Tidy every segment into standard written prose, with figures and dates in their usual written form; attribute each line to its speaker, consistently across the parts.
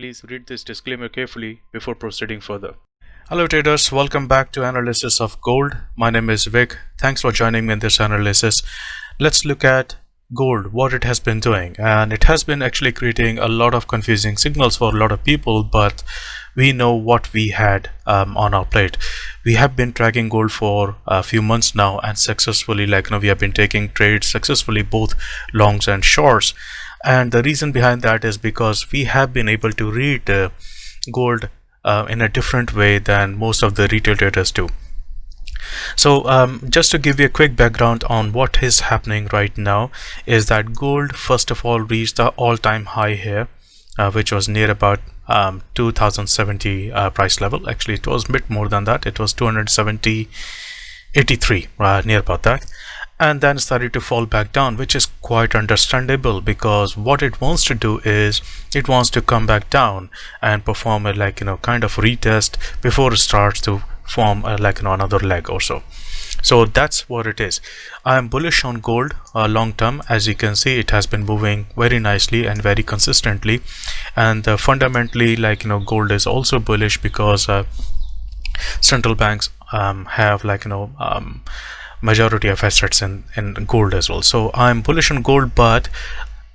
Speaker 1: Please read this disclaimer carefully before proceeding further. Hello traders, welcome back to analysis of gold. My name is Vic. Thanks for joining me in this analysis. Let's look at gold, what it has been doing, and it has been actually creating a lot of confusing signals for a lot of people, but we know what we had on our plate. We have been tracking gold for a few months now and successfully we have been taking trades successfully, both longs and shorts. And the reason behind that is because we have been able to read gold in a different way than most of the retail traders do. So just to give you a quick background on what is happening right now is that gold first of all reached the all-time high here, which was near about 2070 price level. Actually it was a bit more than that. It was 270.83, near about that, and then started to fall back down, which is quite understandable because what it wants to do is it wants to come back down and perform a kind of retest before it starts to form another leg or so. So that's what it is. I am bullish on gold long term. As you can see, it has been moving very nicely and very consistently, and fundamentally gold is also bullish because central banks have majority of assets in gold as well. So I'm bullish on gold, but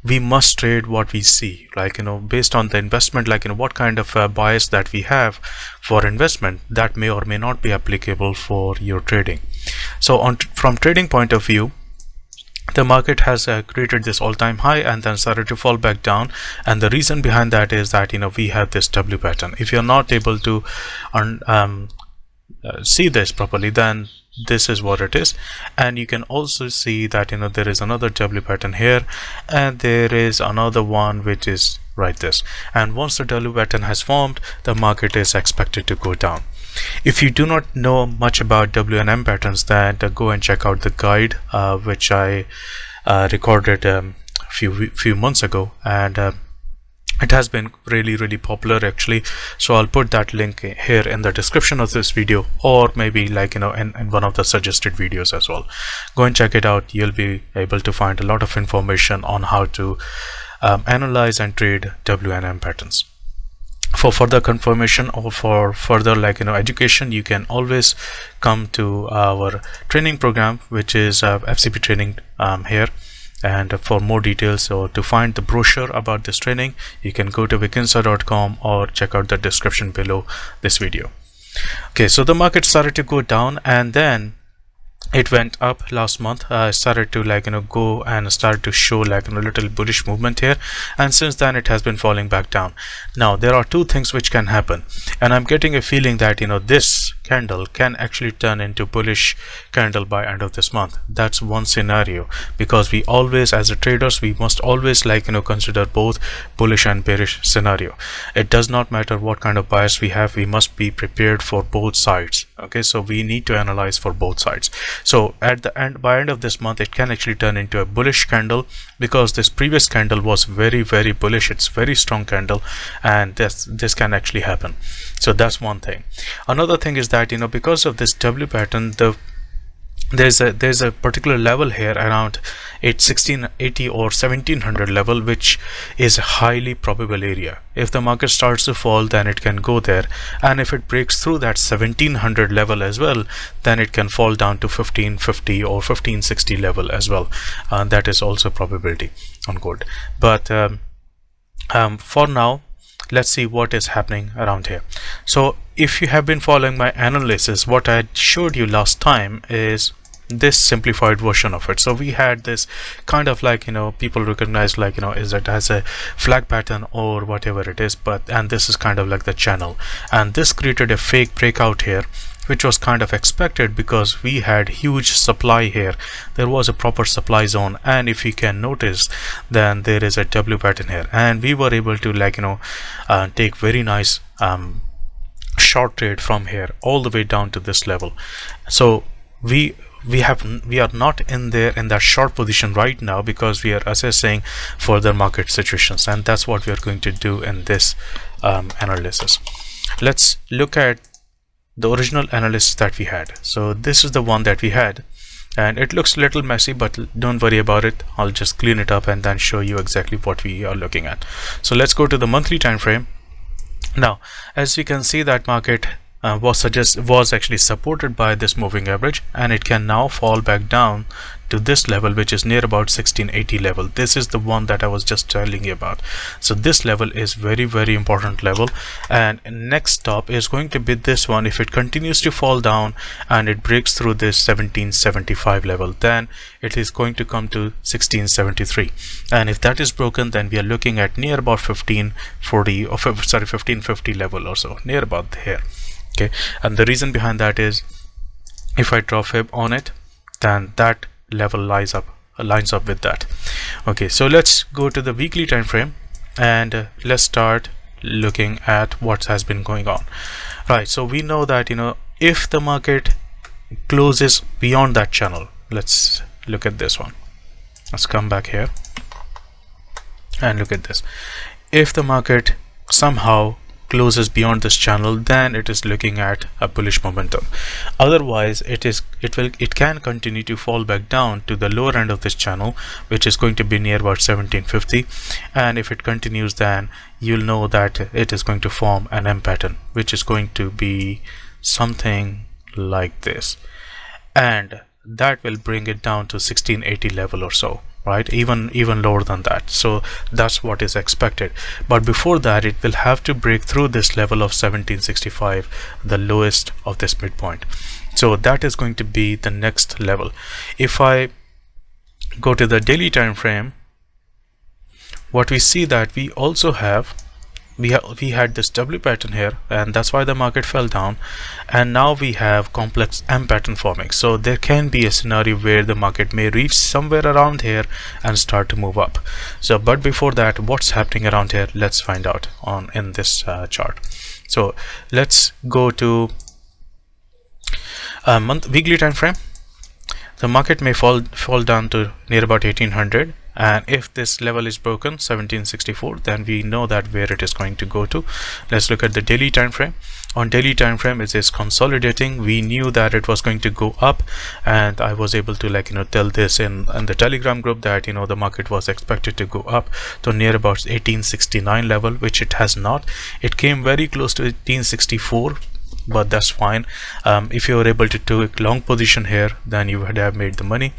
Speaker 1: we must trade what we see, based on the investment, what kind of bias that we have for investment, that may or may not be applicable for your trading. So from trading point of view, the market has created this all-time high and then started to fall back down, and the reason behind that is that we have this W pattern. If you're not able to see this properly, then this is what it is. And you can also see that there is another W pattern here, and there is another one which is right this, and once the W pattern has formed, the market is expected to go down. If you do not know much about W and M patterns, then go and check out the guide which I recorded a few months ago, and it has been really popular actually. So I'll put that link here in the description of this video, or maybe in one of the suggested videos as well. Go and check it out. You'll be able to find a lot of information on how to analyze and trade W and M patterns. For further confirmation or for further education, you can always come to our training program, which is FCP training here. And for more details or to find the brochure about this training, you can go to Vikinsa.com or check out the description below this video. Okay, so the market started to go down, and then it went up last month. Started to go and started to show little bullish movement here, and since then it has been falling back down. Now there are two things which can happen, and I'm getting a feeling that this candle can actually turn into bullish candle by end of this month. That's one scenario, because we always, as a traders, we must always consider both bullish and bearish scenario. It does not matter what kind of bias we have, we must be prepared for both sides. Okay, so we need to analyze for both sides. So at the end, by end of this month, it can actually turn into a bullish candle, because this previous candle was very bullish. It's very strong candle, and this can actually happen. So that's one thing. Another thing is that because of this W pattern, there's a particular level here around 1680 or 1700 level, which is a highly probable area. If the market starts to fall, then it can go there, and if it breaks through that 1700 level as well, then it can fall down to 1550 or 1560 level as well. That is also probability on gold. But for now, let's see what is happening around here. So if you have been following my analysis, what I showed you last time is this simplified version of it. So we had this kind of people recognize is it as a flag pattern or whatever it is, and this is kind of like the channel, and this created a fake breakout here, which was kind of expected because we had huge supply here. There was a proper supply zone, and if you can notice, then there is a W pattern here, and we were able to take very nice short trade from here all the way down to this level. So we are not in that short position right now, because we are assessing further market situations, and that's what we are going to do in this analysis. Let's look at the original analysis that we had. So this is the one that we had, and it looks a little messy, but don't worry about it. I'll just clean it up and then show you exactly what we are looking at. So let's go to the monthly time frame. Now, as we can see, that market was actually supported by this moving average, and it can now fall back down to this level, which is near about 1680 level. This is the one that I was just telling you about. So this level is very important level, and next stop is going to be this one. If it continues to fall down and it breaks through this 1775 level, then it is going to come to 1673, and if that is broken, then we are looking at near about 1540 or 1550 level or so, near about here. Okay, and the reason behind that is, if I draw fib on it, then that level lines up with that. Okay, so let's go to the weekly time frame, and let's start looking at what has been going on. Right, so we know that, if the market closes beyond that channel, let's look at this one. Let's come back here and look at this. If the market somehow closes beyond this channel, then it is looking at a bullish momentum. Otherwise, it can continue to fall back down to the lower end of this channel, which is going to be near about 1750, and if it continues, then you'll know that it is going to form an M pattern, which is going to be something like this, and that will bring it down to 1680 level or so, right? Even lower than that. So that's what is expected, but before that, it will have to break through this level of 1765, the lowest of this midpoint. So that is going to be the next level. If I go to the daily time frame, what we see that we also have, we had this W pattern here, and that's why the market fell down, and now we have complex M pattern forming. So there can be a scenario where the market may reach somewhere around here and start to move up. So but before that, what's happening around here, let's find out in this chart. So let's go to weekly time frame. The market may fall down to near about 1800, and if this level is broken, 1764, then we know that where it is going to go to. Let's look at the daily time frame. On daily time frame, it is consolidating. We knew that it was going to go up, and I was able to tell this in the Telegram group that the market was expected to go up to near about 1869 level, which it has not. It came very close to 1864, but that's fine. If you were able to take long position here, then you would have made the money.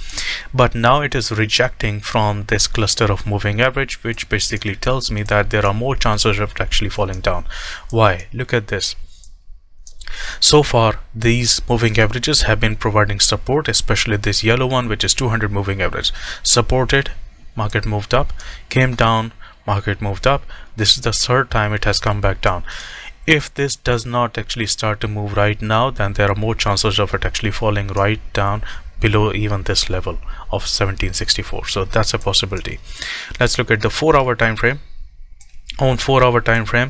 Speaker 1: But now it is rejecting from this cluster of moving average, which basically tells me that there are more chances of it actually falling down. Why? Look at this. So far, these moving averages have been providing support, especially this yellow one, which is 200 moving average. Supported, market moved up, came down, market moved up. This is the third time it has come back down. If this does not actually start to move right now, then there are more chances of it actually falling right down below even this level of 1764. So that's a possibility. Let's look at the 4-hour time frame. On 4-hour time frame,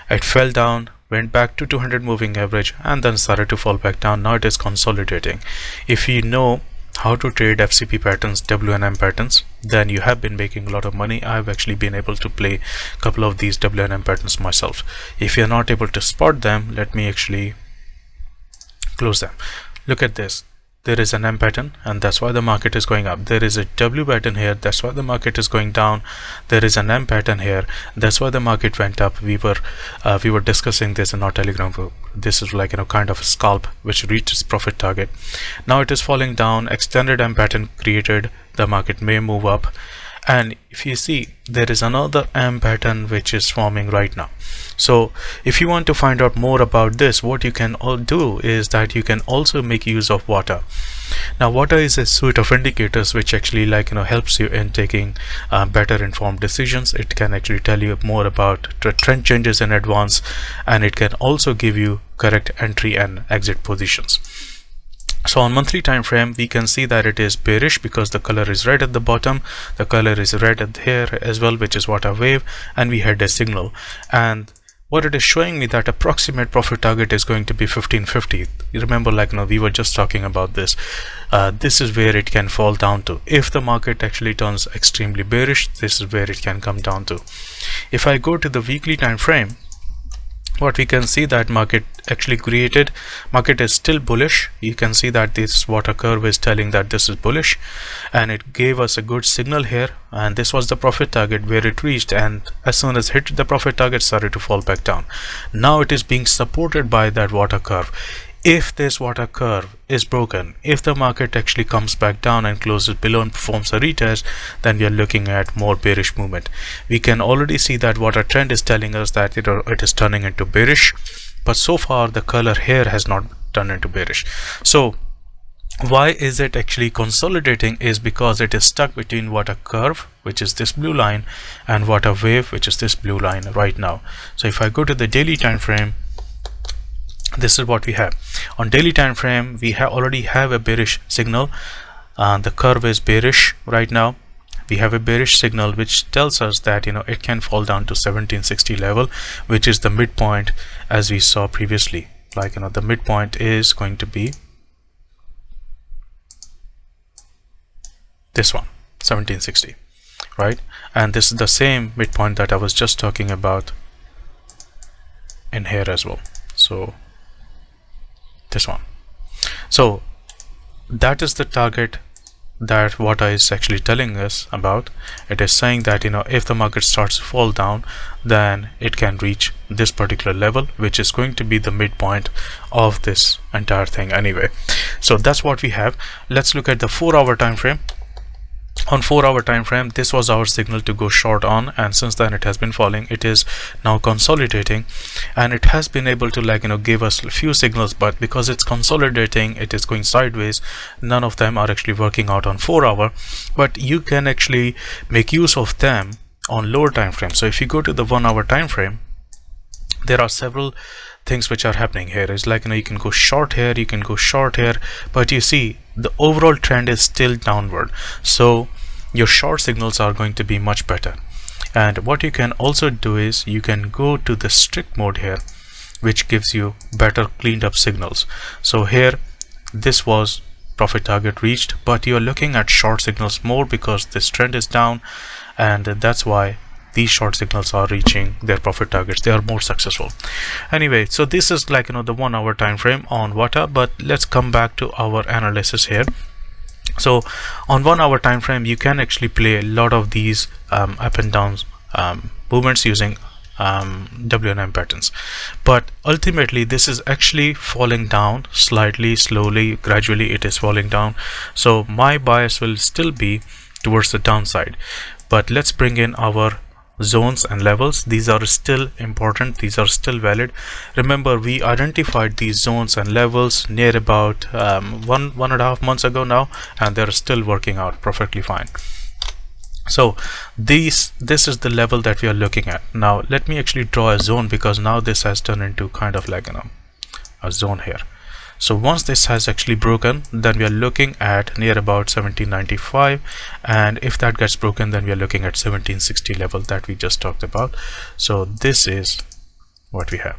Speaker 1: it fell down, went back to 200 moving average, and then started to fall back down. Now it is consolidating. If you know how to trade FCP patterns, W and M patterns, then you have been making a lot of money. I've actually been able to play a couple of these W and M patterns myself. If you're not able to spot them, let me actually close them. Look at this. There is an M pattern, and that's why the market is going up. There is a W pattern here, that's why the market is going down. There is an M pattern here, that's why the market went up. We were discussing this in our Telegram group. This is like kind of a scalp which reaches profit target. Now it is falling down. Extended M pattern created. The market may move up, and if you see, there is another M pattern which is forming right now. So if you want to find out more about this, what you can all do is that you can also make use of water. Now water is a suite of indicators which actually helps you in taking better informed decisions. It can actually tell you more about trend changes in advance, and it can also give you correct entry and exit positions. So on monthly time frame, we can see that it is bearish because the color is red at the bottom, the color is red at here as well, which is water wave, and we had a signal. And what it is showing me that approximate profit target is going to be 1550. You remember, we were just talking about this. This is where it can fall down to. If the market actually turns extremely bearish, this is where it can come down to. If I go to the weekly time frame, what we can see that market actually created, market is still bullish. You can see that this water curve is telling that this is bullish, and it gave us a good signal here, and this was the profit target where it reached, and as soon as hit the profit target, started to fall back down. Now it is being supported by that water curve. If this water curve is broken, if the market actually comes back down and closes below and performs a retest, then we are looking at more bearish movement. We can already see that water trend is telling us that it is turning into bearish, but so far the color here has not turned into bearish. So why is it actually consolidating? Is because it is stuck between water curve, which is this blue line, and water wave, which is this blue line right now. So if I go to the daily time frame, this is what we have. On daily time frame, we already have a bearish signal. The curve is bearish right now. We have a bearish signal which tells us that it can fall down to 1760 level, which is the midpoint as we saw previously. Like the midpoint is going to be this one, 1760, right? And this is the same midpoint that I was just talking about in here as well. So this one. So that is the target that water is actually telling us about. It is saying that if the market starts to fall down, then it can reach this particular level, which is going to be the midpoint of this entire thing anyway. So that's what we have. Let's look at the 4-hour time frame. On 4-hour time frame, this was our signal to go short on, and since then it has been falling. It is now consolidating, and it has been able to give us a few signals, but because it's consolidating, it is going sideways. None of them are actually working out on 4-hour, but you can actually make use of them on lower time frame. So if you go to the 1-hour time frame, there are several things which are happening here. Is you can go short here, you can go short here, but you see the overall trend is still downward, so your short signals are going to be much better. And what you can also do is you can go to the strict mode here, which gives you better cleaned up signals. So here this was profit target reached, but you're looking at short signals more because this trend is down, and that's why these short signals are reaching their profit targets. They are more successful. Anyway, so this is the 1-hour time frame on water. But let's come back to our analysis here. So on 1-hour time frame, you can actually play a lot of these up and down movements using W patterns, but ultimately this is actually falling down slightly, slowly, gradually. It is falling down, so my bias will still be towards the downside. But let's bring in our zones and levels. These are still important, these are still valid. Remember, we identified these zones and levels near about 1.5 months ago now, and they're still working out perfectly fine. So this is the level that we are looking at. Now let me actually draw a zone, because now this has turned into kind of a zone here. So once this has actually broken, then we are looking at near about 1795, and if that gets broken, then we are looking at 1760 level that we just talked about. So this is what we have.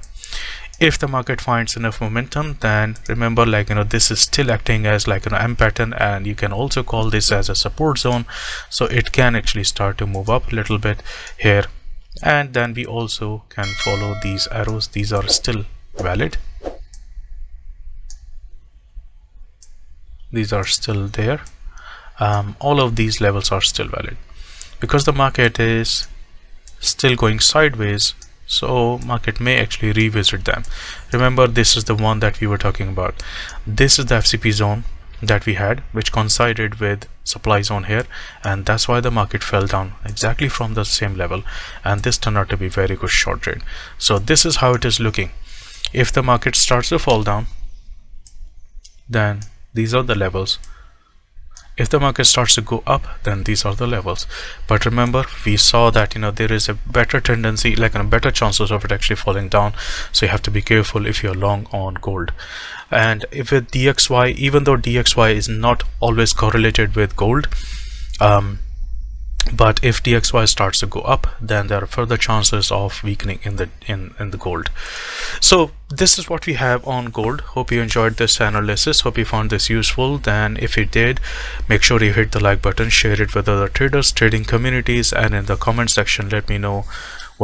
Speaker 1: If the market finds enough momentum, then remember, this is still acting as M pattern, and you can also call this as a support zone, so it can actually start to move up a little bit here. And then we also can follow these arrows. These are still valid, these are still there. All of these levels are still valid because the market is still going sideways, so market may actually revisit them. Remember, this is the one that we were talking about. This is the FCP zone that we had, which coincided with supply zone here, and that's why the market fell down exactly from the same level, and this turned out to be very good short trade. So this is how it is looking. If the market starts to fall down, then these are the levels. If the market starts to go up, then these are the levels. But remember, we saw that there is a better tendency, better chances of it actually falling down, so you have to be careful if you're long on gold. And if with DXY, even though DXY is not always correlated with gold, but if DXY starts to go up, then there are further chances of weakening in the gold. So this is what we have on gold. Hope you enjoyed this analysis. Hope you found this useful. Then if you did, make sure you hit the like button, share it with other traders, trading communities, and in the comment section let me know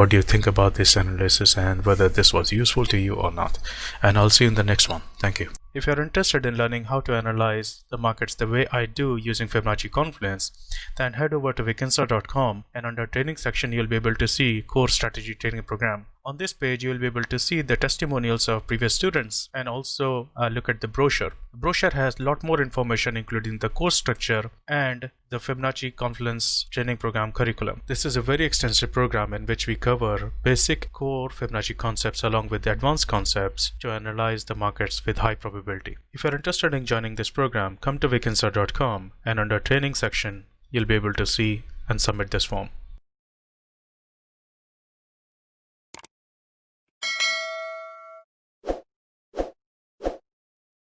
Speaker 1: what do you think about this analysis and whether this was useful to you or not. And I'll see you in the next one. Thank you. If you're interested in learning how to analyze the markets the way I do using Fibonacci Confluence, then head over to Vikinsa.com, and under training section you'll be able to see core strategy training program. On this page you'll be able to see the testimonials of previous students and also look at the brochure. The brochure has a lot more information including the course structure and the Fibonacci Confluence training program curriculum. This is a very extensive program in which we cover basic core Fibonacci concepts along with the advanced concepts to analyze the markets with high probability. If you're interested in joining this program, come to Vikinsa.com, and under training section you'll be able to see and submit this form.